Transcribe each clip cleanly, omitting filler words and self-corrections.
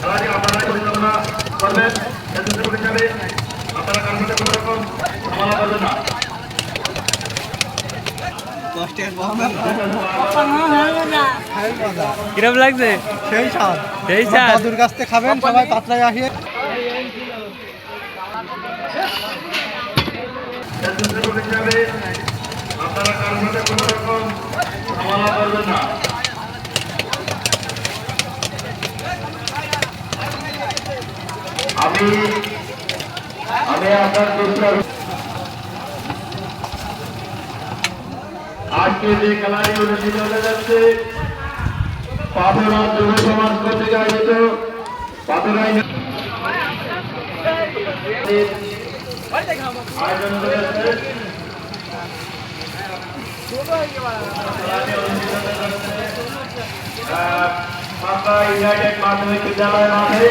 খেলাটি আপনারা পরিচালনা করবেন। স্বেচ্ছাসেবক হিসাবে আপনারা কারোর সাথে কোনো রকম ঝামেলা করবেন না। কিরম লাগছে? সেই স্বাদ, সেই স্বাদ। দাদুর কাছ থেকে খাবেন সবাই পাতলায় আসিয়ে। স্বেচ্ছাসেবক হিসাবে আপনারা কারোর সাথে কোনো রকম ঝামেলা করবেন না। আমি আপনার দোষরা আজকে যে খেলাটি অনুষ্ঠিত হতে যাচ্ছে পাথরা যুব সমাজ কর্তৃক আয়োজিত পাথরা আয়োজন করেছে। পাঁচটা ইউনাইটেড মাধ্যমিক বিদ্যালয় মাঠে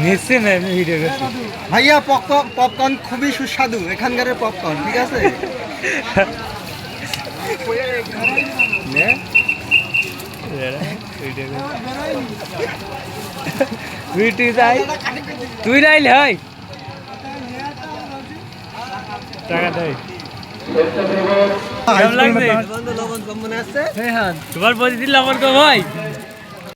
নিশ্চয় না, আমি ভিডিও করছি। ভাইয়া পপকর্ন খুবই সুস্বাদু এখানকার পপকর্ন, ঠিক আছে? তুই নাইলে হয় টাকা দেয়। কেমন লাগছে? তোমার প্রতিদিন লবণ কম হয়।